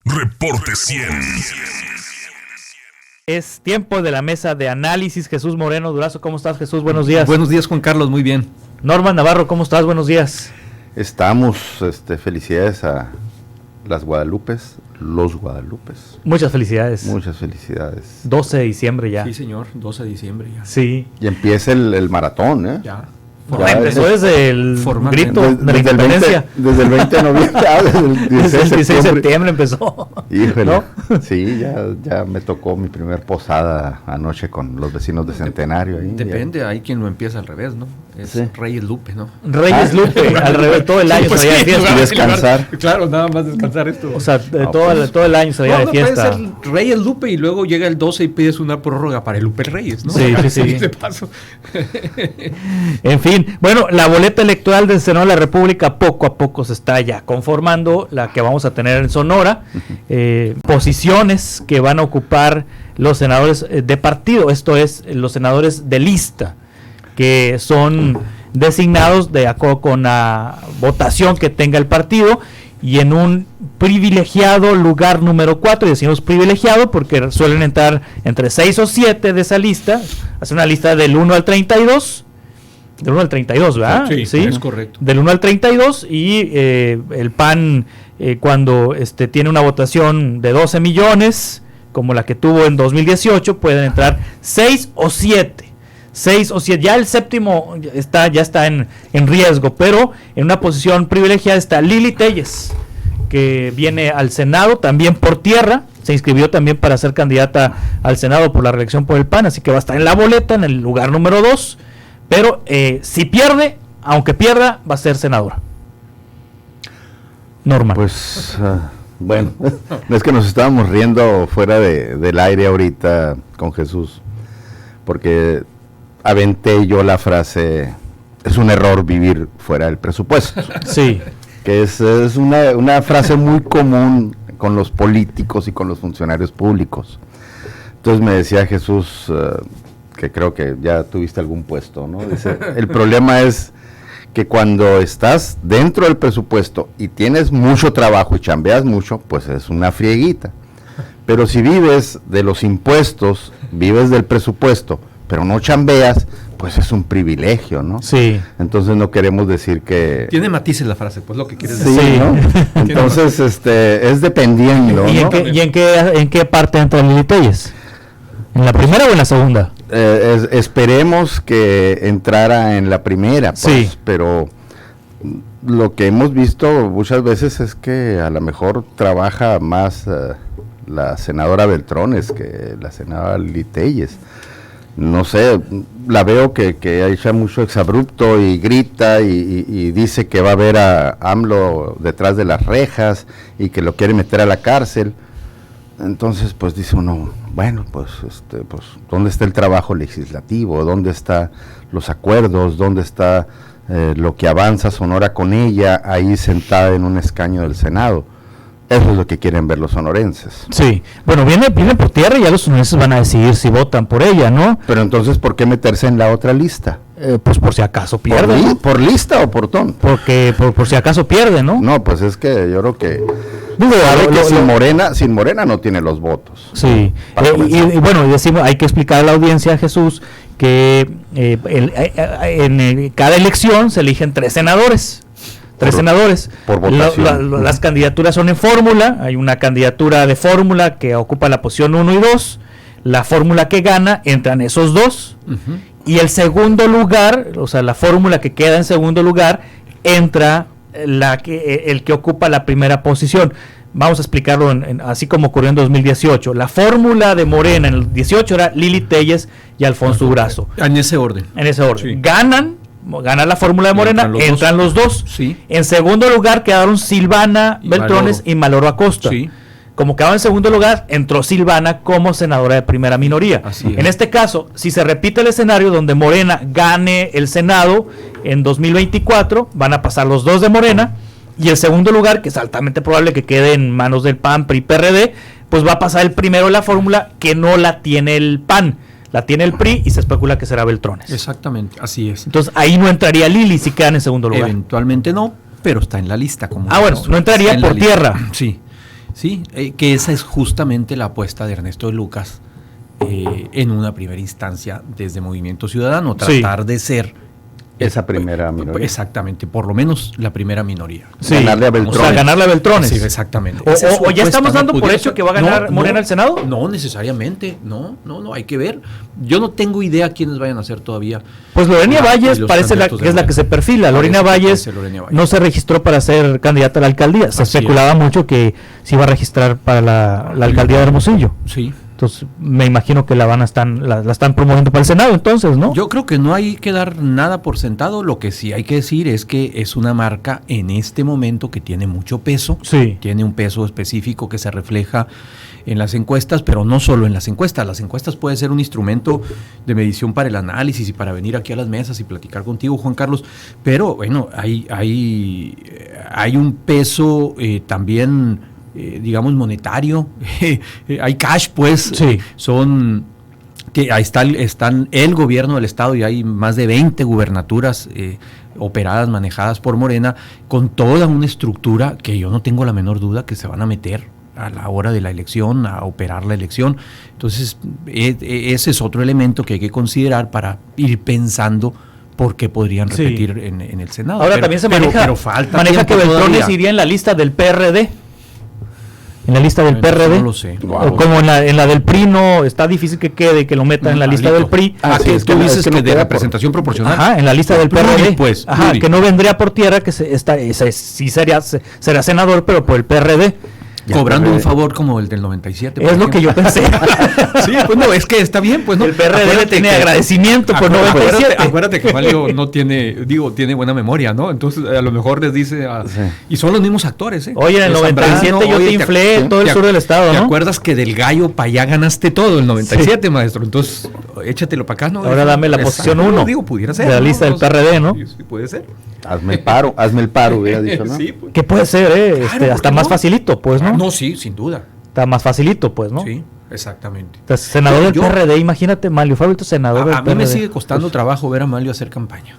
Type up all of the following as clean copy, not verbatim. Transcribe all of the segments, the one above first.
Reporte 100. Es tiempo de la mesa de análisis. Jesús Moreno Durazo, ¿cómo estás, Jesús? Buenos días. Buenos días, Juan Carlos, muy bien. Norman Navarro, ¿cómo estás? Buenos días. Estamos, felicidades a las Guadalupes, los Guadalupes. Muchas felicidades. Muchas felicidades. 12 de diciembre ya. Sí, señor, 12 de diciembre ya. Sí. Y empieza el maratón, ¿eh? Ya. Empezó desde el grito de la independencia. Desde el 20 de noviembre, desde el 16 de septiembre empezó. Híjole, ¿no? Sí, ya me tocó mi primer posada anoche con los vecinos de Centenario. Ahí, Depende, hay quien lo empieza al revés, ¿no? Es sí. Reyes Lupe, ¿no? Reyes Lupe, al revés, todo el año pues se veía de fiesta. Y descansar. Claro, nada más descansar esto. O sea, todo el año se veía de fiesta. Puede ser Reyes Lupe y luego llega el 12 y pides una prórroga para el Lupe Reyes, ¿no? Sí. De paso. En fin, bueno, la boleta electoral del Senado de la República poco a poco se está ya conformando, la que vamos a tener en Sonora, posiciones que van a ocupar los senadores de partido, esto es, los senadores de lista, que son designados de acuerdo con la votación que tenga el partido y en un privilegiado lugar número 4, y decimos privilegiado porque suelen entrar entre 6 o 7 de esa lista, hace una lista del 1 al 32, del 1 al 32, ¿verdad? Sí, es correcto. Del 1 al 32 y el PAN cuando tiene una votación de 12 millones, como la que tuvo en 2018, pueden entrar 6 o 7. 6 o 7, ya el séptimo ya está en riesgo, pero en una posición privilegiada está Lili Telles, que viene al Senado también por tierra, se inscribió también para ser candidata al Senado por la reelección por el PAN, así que va a estar en la boleta en el lugar número 2, pero si pierde, aunque pierda, va a ser senadora. Normal. Pues, bueno, es que nos estábamos riendo fuera del aire ahorita con Jesús, porque aventé yo la frase, es un error vivir fuera del presupuesto. Sí. Que es una frase muy común con los políticos y con los funcionarios públicos. Entonces me decía Jesús, que creo que ya tuviste algún puesto, ¿no? Dice, el problema es que cuando estás dentro del presupuesto y tienes mucho trabajo y chambeas mucho, pues es una frieguita. Pero si vives de los impuestos, vives del presupuesto, pero no chambeas, pues es un privilegio, ¿no? Sí. Entonces no queremos decir que... Tiene matices la frase, pues lo que quieres Sí, decir. ¿no? Entonces, es dependiendo, ¿Y ¿no? en qué parte entra Lili Telles? ¿En la primera o en la segunda? Esperemos que entrara en la primera, pues, sí. Pero lo que hemos visto muchas veces es que a lo mejor trabaja más la senadora Beltrones que la senadora Lili Telles. No sé, la veo que echa mucho exabrupto y grita y dice que va a ver a AMLO detrás de las rejas y que lo quiere meter a la cárcel. Entonces, pues dice uno, bueno, pues ¿dónde está el trabajo legislativo? ¿Dónde están los acuerdos? ¿Dónde está lo que avanza Sonora con ella ahí sentada en un escaño del Senado? Eso es lo que quieren ver los sonorenses. Sí, bueno, viene por tierra y ya los sonorenses van a decidir si votan por ella, ¿no? Pero entonces, ¿por qué meterse en la otra lista? Pues por si acaso pierde, ¿no? ¿Por lista o por ton? Porque por si acaso pierde, ¿no? No, pues es que yo creo que... Digo, sin Morena no tiene los votos. Sí, y bueno, decimos, hay que explicar a la audiencia, Jesús, que en cada elección se eligen 3 senadores. Tres senadores. Por votación. Las candidaturas son en fórmula. Hay una candidatura de fórmula que ocupa la posición 1 y 2. La fórmula que gana, entran esos 2. Uh-huh. Y el segundo lugar, o sea, la fórmula que queda en segundo lugar, entra el que ocupa la primera posición. Vamos a explicarlo así como ocurrió en 2018. La fórmula de Morena en el 18 era Lili Telles y Alfonso Durazo. En ese orden. Sí. Gana la fórmula de Morena, entran los dos. Sí. En segundo lugar quedaron Silvana Beltrones y Maloro Acosta. Sí. Como quedaba en segundo lugar, entró Silvana como senadora de primera minoría. En este caso, si se repite el escenario donde Morena gane el Senado en 2024, van a pasar los 2 de Morena, y el segundo lugar, que es altamente probable que quede en manos del PAN, PRI, PRD, pues va a pasar el primero de la fórmula, que no la tiene el PAN. La tiene el PRI y se especula que será Beltrones. Exactamente, así es. Entonces ahí no entraría Lili si quedan en segundo lugar. Eventualmente no, pero está en la lista. Como bueno, no entraría por tierra. Sí, Sí, que esa es justamente la apuesta de Ernesto de Lucas en una primera instancia desde Movimiento Ciudadano, tratar de ser esa primera minoría. Exactamente, por lo menos la primera minoría. Sí, ganarle a Beltrones. O sea, ganarle a Beltrones. Sí, exactamente. O ya estamos dando por hecho que va a ganar Morena al Senado. No necesariamente, no, hay que ver. Yo no tengo idea quiénes vayan a ser todavía. Pues Lorena Valles parece que es la que se perfila. Lorena Valles no se registró para ser candidata a la alcaldía. Se especulaba mucho que se iba a registrar para la alcaldía de Hermosillo. Sí. Entonces me imagino que la están promoviendo para el Senado, entonces, ¿no? Yo creo que no hay que dar nada por sentado. Lo que sí hay que decir es que es una marca en este momento que tiene mucho peso. Sí. Tiene un peso específico que se refleja en las encuestas, pero no solo en las encuestas. Las encuestas pueden ser un instrumento de medición para el análisis y para venir aquí a las mesas y platicar contigo, Juan Carlos. Pero bueno, hay un peso también, digamos, monetario. Hay cash, pues. Sí. Que ahí están el gobierno del estado y hay más de 20 gubernaturas operadas, manejadas por Morena, con toda una estructura que yo no tengo la menor duda que se van a meter a la hora de la elección, a operar la elección. Entonces, ese es otro elemento que hay que considerar para ir pensando por qué podrían repetir en el Senado. Ahora también se maneja que Beltrones iría en la lista del PRD. En la lista del PRD. No lo sé. Wow. Como en la del PRI no está difícil que quede, que lo metan en la lista del PRI. Que tú dices que de representación proporcional. Ajá, en la lista del PRD. Pues, que no vendría por tierra, que sí será senador, pero por el PRD. Cobrando un favor como el del 97. Es lo que yo pensé. Sí, pues no, es que está bien, pues no. El PRD tiene agradecimiento por 97. Acuérdate que Mario no tiene buena memoria, ¿no? Entonces a lo mejor les dice, y son los mismos actores, ¿eh? Oye, en el 97 yo te inflé todo el sur del estado, ¿no? ¿Te acuerdas que del gallo para allá ganaste todo el 97, maestro? Entonces, échatelo para acá, ¿no? Ahora dame la posición 1 pudiera ser, de la lista del PRD, ¿no? Sí, puede ser. Hazme el paro, hubiera dicho, ¿no? Sí, pues. Que puede ser, Claro, hasta más facilito, pues, ¿no? No, sí, sin duda. Está más facilito, pues, ¿no? Sí, exactamente. Entonces, senador del PRD, imagínate, Malio Fabio, senador del PRD. A mí me sigue costando trabajo ver a Malio hacer campaña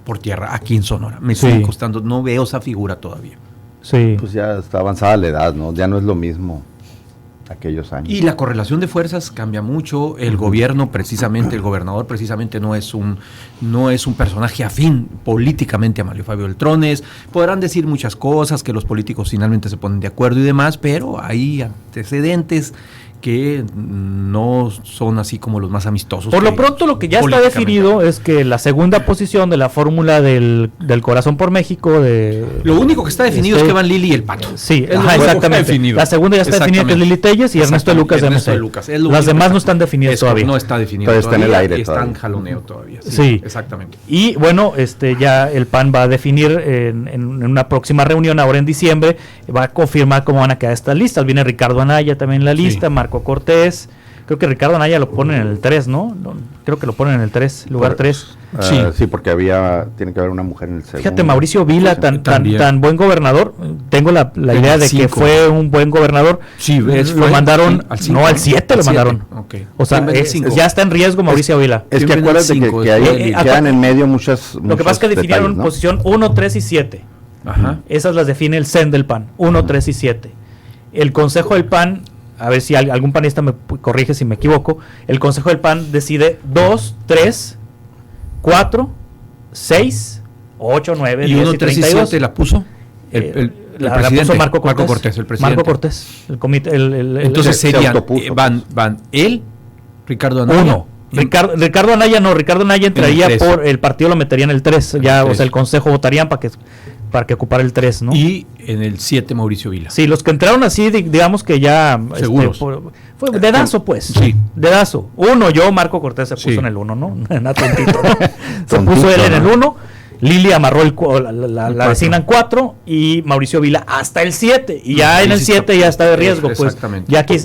por tierra, aquí en Sonora. Me sigue costando, no veo esa figura todavía. Sí. Pues ya está avanzada la edad, ¿no? Ya no es lo mismo aquellos años. Y la correlación de fuerzas cambia mucho. El gobierno, precisamente, el gobernador, precisamente, no es un personaje afín políticamente a Malio Fabio Beltrones. Podrán decir muchas cosas, que los políticos finalmente se ponen de acuerdo y demás, pero hay antecedentes que no son así como los más amistosos. Por lo pronto, lo que ya está definido es que la segunda posición de la fórmula del Corazón por México lo único que está definido es que van Lili y el Pato. Sí, exactamente. La segunda ya está definida, que es Lili Telles y Ernesto de Lucas de MC. Las demás no están definidas todavía. No está definido todavía. Está en el aire. Está en jaloneo todavía. Sí, exactamente. Y bueno, ya el PAN va a definir en una próxima reunión ahora en diciembre, va a confirmar cómo van a quedar estas listas. Viene Ricardo Anaya también en la lista, Marco Cortés. Creo que Ricardo Anaya lo ponen en el 3, ¿no? Creo que lo ponen en el 3, lugar 3. Sí, porque tiene que haber una mujer en el segundo. Fíjate, Mauricio Vila, tan buen gobernador. Tengo la idea de que fue un buen gobernador. Sí, lo mandaron, al 7 lo mandaron. Okay. O sea, ya está en riesgo Mauricio Vila. Es que acuérdate que ahí quedan en medio muchos Lo que pasa es que definieron detalles, ¿no? Posición 1, 3 y 7. Ajá. Esas las define el CEN del PAN, 1, 3 y 7. El Consejo del PAN, a ver si algún panista me corrige si me equivoco, el Consejo del PAN decide 2, 3, 4, 6, 8, 9, 10 y 32. ¿Y 1, 3 y 7 la puso? La puso Marco Cortés, el presidente. Marco Cortés, el comité. Entonces serían, van él, Ricardo Anaya. 1. Ricardo Anaya no, Ricardo Anaya entraría por el partido, lo metería en el 3, ya, o sea, el consejo votarían para que ocupara el 3, ¿no? Y en el 7 Mauricio Vila. Sí, los que entraron así, digamos que ya seguros. Fue dedazo, pues. Sí. Dedazo. Marco Cortés se puso en el 1, ¿no? Nada tontito, ¿no? Se puso él en el 1. Lili amarró la designan 4 y Mauricio Vila hasta el 7 y ya en el 7 ya está de riesgo, pues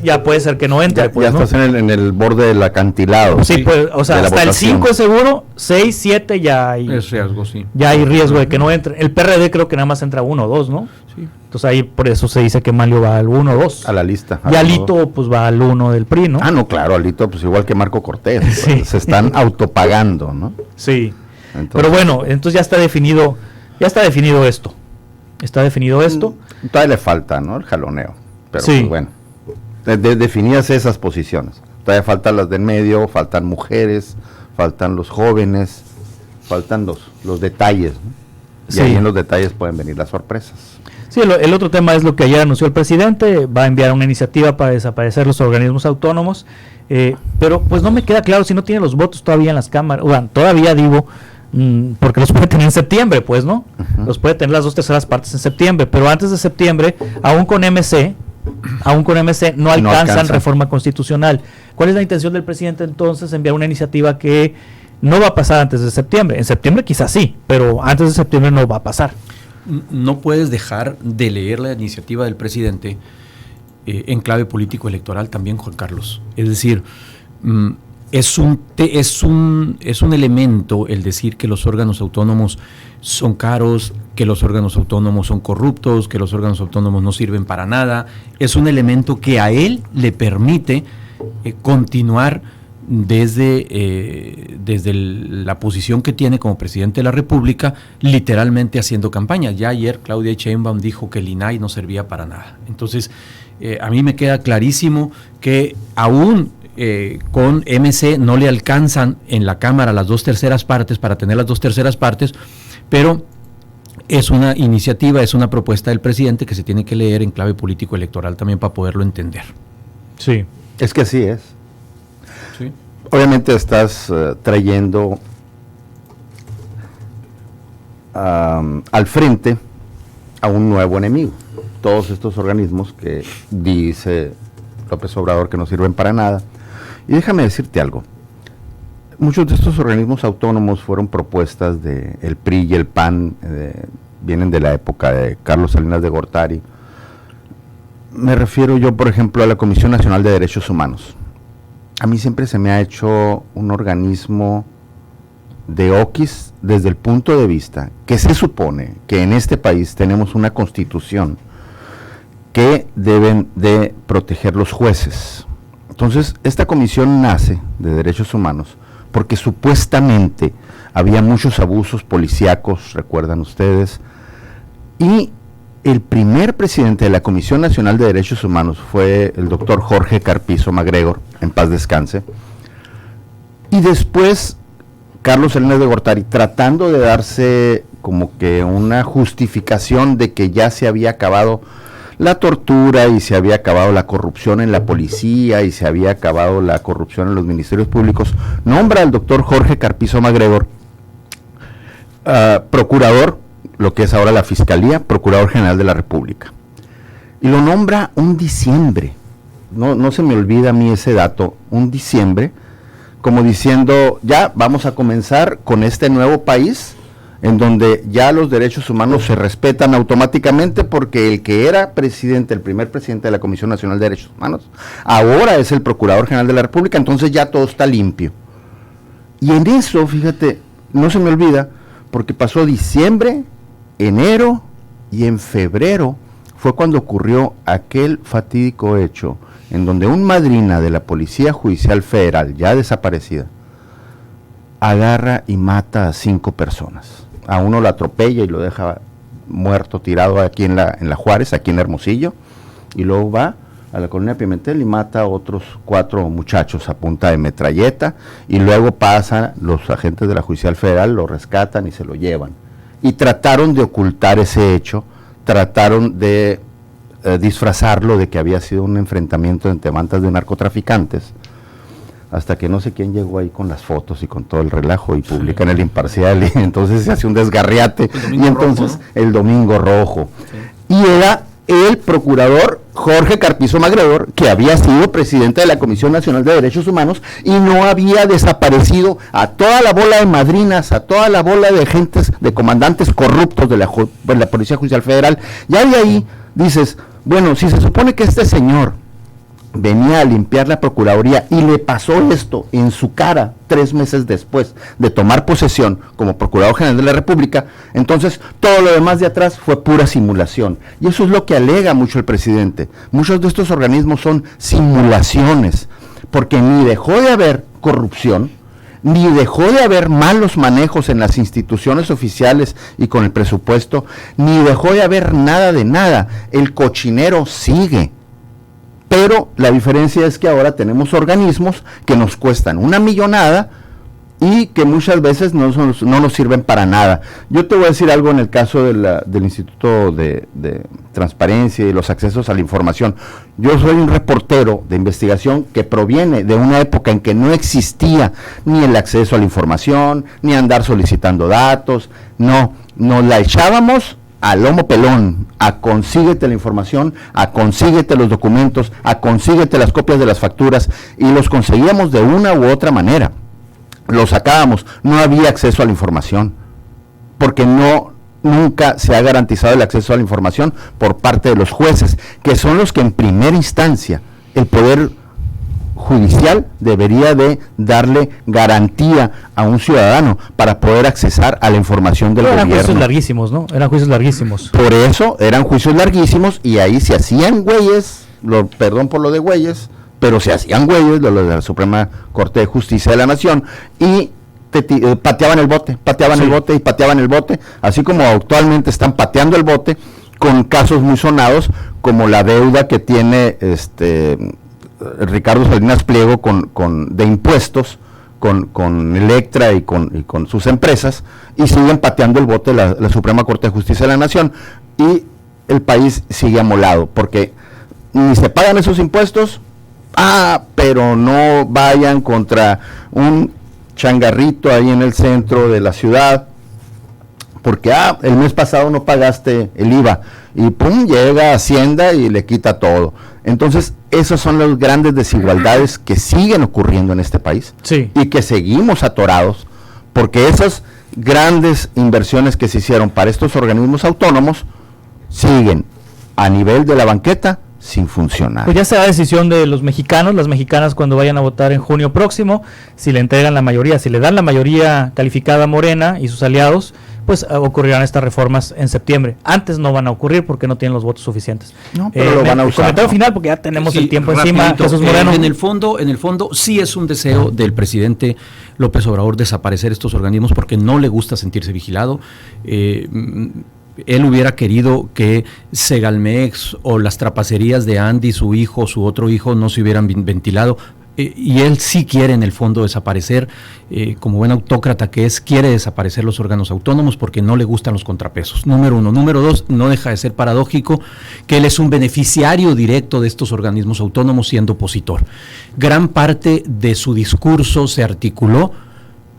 ya puede ser que no entre, ya, pues, ya ¿no? estás en el borde del acantilado. Sí, pues, o sea, hasta el 5 es seguro, 6, 7 ya hay riesgo, sí. Ya hay riesgo de que no entre. El PRD creo que nada más entra 1 o 2, ¿no? Sí. Entonces ahí por eso se dice que Malio va al 1 o 2. A la lista. Y Alito pues va al 1 del PRI, ¿no? No, claro, Alito pues igual que Marco Cortés, Sí. Pues, se están autopagando, ¿no? Sí. Entonces, pero bueno, entonces ya está definido esto. Está definido esto. Todavía le falta, ¿no? El jaloneo. Pero Sí. pues, bueno, definidas esas posiciones. Todavía faltan las del medio, faltan mujeres, faltan los jóvenes, faltan los detalles, ¿no? Y Sí. ahí en los detalles pueden venir las sorpresas. Sí, el otro tema es lo que ayer anunció el presidente, va a enviar una iniciativa para desaparecer los organismos autónomos, pero pues no me queda claro si no tiene los votos todavía en las cámaras, bueno, todavía digo, porque los puede tener en septiembre, pues, ¿no? Ujú. Los puede tener las 2/3 partes en septiembre, pero antes de septiembre, aún con MC no alcanzan reforma constitucional. ¿Cuál es la intención del presidente entonces? Enviar una iniciativa que no va a pasar antes de septiembre. En septiembre quizás sí, pero antes de septiembre no va a pasar. No puedes dejar de leer la iniciativa del presidente en clave político-electoral también, Juan Carlos. Es decir, es un elemento el decir que los órganos autónomos son caros, que los órganos autónomos son corruptos, que los órganos autónomos no sirven para nada. Es un elemento que a él le permite continuar desde la posición que tiene como presidente de la República, literalmente haciendo campaña. Ya ayer Claudia Sheinbaum dijo que el INAI no servía para nada. Entonces, a mí me queda clarísimo que aún con MC no le alcanzan en la Cámara las 2/3 partes para tener las 2/3 partes, pero es una iniciativa, es una propuesta del presidente que se tiene que leer en clave político-electoral también para poderlo entender. Sí. Es que así es. ¿Sí? Obviamente estás trayendo al frente a un nuevo enemigo. Todos estos organismos que dice López Obrador que no sirven para nada. Y déjame decirte algo. Muchos de estos organismos autónomos fueron propuestas del PRI y el PAN, vienen de la época de Carlos Salinas de Gortari. Me refiero yo, por ejemplo, a la Comisión Nacional de Derechos Humanos. A mí siempre se me ha hecho un organismo de oquis desde el punto de vista que se supone que en este país tenemos una constitución que deben de proteger los jueces. Entonces, esta comisión nace de derechos humanos porque supuestamente había muchos abusos policíacos, recuerdan ustedes, y el primer presidente de la Comisión Nacional de Derechos Humanos fue el doctor Jorge Carpizo MacGregor, en paz descanse, y después Carlos Salinas de Gortari, tratando de darse como que una justificación de que ya se había acabado la tortura y se había acabado la corrupción en la policía y se había acabado la corrupción en los ministerios públicos, nombra al doctor Jorge Carpizo MacGregor procurador, lo que es ahora la Fiscalía, Procurador General de la República. Y lo nombra un diciembre, no se me olvida a mí ese dato, un diciembre, como diciendo, ya vamos a comenzar con este nuevo país, en donde ya los derechos humanos se respetan automáticamente, porque el que era presidente, el primer presidente de la Comisión Nacional de Derechos Humanos, ahora es el Procurador General de la República, entonces ya todo está limpio. Y en eso, fíjate, no se me olvida, porque pasó diciembre, enero y en febrero fue cuando ocurrió aquel fatídico hecho en donde un madrina de la Policía Judicial Federal, ya desaparecida, agarra y mata a 5 personas. A uno lo atropella y lo deja muerto, tirado aquí en la Juárez, aquí en Hermosillo, y luego va a la colonia Pimentel y mata a otros 4 muchachos a punta de metralleta, y luego pasan los agentes de la Judicial Federal, lo rescatan y se lo llevan. Y trataron de ocultar ese hecho, trataron de disfrazarlo de que había sido un enfrentamiento entre bandas de narcotraficantes, hasta que no sé quién llegó ahí con las fotos y con todo el relajo y publica en El Imparcial, y entonces se hace un desgarriate, y entonces rojo, ¿no? El Domingo Rojo. Sí. Y era el procurador Jorge Carpizo MacGregor, que había sido presidente de la Comisión Nacional de Derechos Humanos y no había desaparecido a toda la bola de madrinas, a toda la bola de agentes, de comandantes corruptos de la Policía Judicial Federal. Ya de ahí dices, bueno, si se supone que este señor venía a limpiar la Procuraduría y le pasó esto en su cara 3 meses después de tomar posesión como Procurador General de la República, entonces todo lo demás de atrás fue pura simulación. Y eso es lo que alega mucho el presidente. Muchos de estos organismos son simulaciones, porque ni dejó de haber corrupción, ni dejó de haber malos manejos en las instituciones oficiales y con el presupuesto, ni dejó de haber nada de nada. El cochinero sigue. pero la diferencia es que ahora tenemos organismos que nos cuestan una millonada y que muchas veces no nos sirven para nada. Yo te voy a decir algo en el caso del Instituto de Transparencia y los accesos a la información. Yo soy un reportero de investigación que proviene de una época en que no existía ni el acceso a la información, ni andar solicitando datos, no, nos la echábamos a lomo pelón, a consíguete la información, a consíguete los documentos, a consíguete las copias de las facturas, y los conseguíamos de una u otra manera. Lo sacábamos, no había acceso a la información, porque nunca se ha garantizado el acceso a la información por parte de los jueces, que son los que en primera instancia el Poder Judicial debería de darle garantía a un ciudadano para poder accesar a la información del gobierno. Eran juicios larguísimos, ¿no? Eran juicios larguísimos. Por eso eran juicios larguísimos, y ahí se hacían güeyes, perdón por lo de güeyes, pero se hacían güeyes de la Suprema Corte de Justicia de la Nación, y pateaban el bote, pateaban el bote, así como actualmente están pateando el bote con casos muy sonados, como la deuda que tiene Ricardo Salinas Pliego de impuestos con Electra y con sus empresas, y siguen pateando el bote la Suprema Corte de Justicia de la Nación, y el país sigue amolado, porque ni se pagan esos impuestos. Pero no vayan contra un changarrito ahí en el centro de la ciudad, porque el mes pasado no pagaste el IVA, y pum, llega Hacienda y le quita todo. Entonces, esas son las grandes desigualdades que siguen ocurriendo en este país, sí, y que seguimos atorados, porque esas grandes inversiones que se hicieron para estos organismos autónomos siguen a nivel de la banqueta sin funcionar. Pues ya será decisión de los mexicanos, las mexicanas, cuando vayan a votar en junio próximo, si le entregan la mayoría, si le dan la mayoría calificada a Morena y sus aliados, pues ocurrirán estas reformas en septiembre. Antes no van a ocurrir porque no tienen los votos suficientes. No, pero lo van a usar. Comentario final, porque ya tenemos el tiempo encima. Jesús Moreno. En el fondo sí es un deseo del presidente López Obrador desaparecer estos organismos, porque no le gusta sentirse vigilado. Él hubiera querido que Segalmex o las trapacerías de Andy, su hijo, su otro hijo, no se hubieran ventilado, y él sí quiere en el fondo desaparecer, como buen autócrata que es, quiere desaparecer los órganos autónomos porque no le gustan los contrapesos, número uno. Número dos, no deja de ser paradójico que él es un beneficiario directo de estos organismos autónomos siendo opositor. Gran parte de su discurso se articuló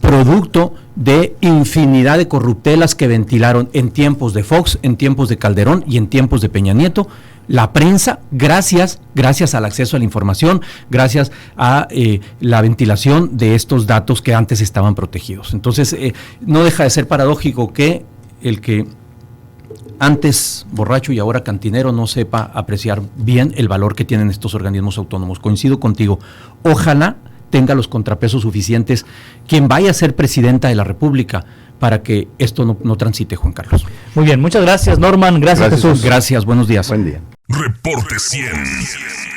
producto de infinidad de corruptelas que ventilaron en tiempos de Fox, en tiempos de Calderón y en tiempos de Peña Nieto, la prensa, gracias al acceso a la información, gracias a la ventilación de estos datos que antes estaban protegidos. Entonces, no deja de ser paradójico que el que antes borracho y ahora cantinero no sepa apreciar bien el valor que tienen estos organismos autónomos. Coincido contigo. Ojalá tenga los contrapesos suficientes quien vaya a ser presidenta de la República para que esto no transite, Juan Carlos. Muy bien, muchas gracias, Norman. Gracias, Jesús. Gracias, buenos días. Buen día. Reporte 100.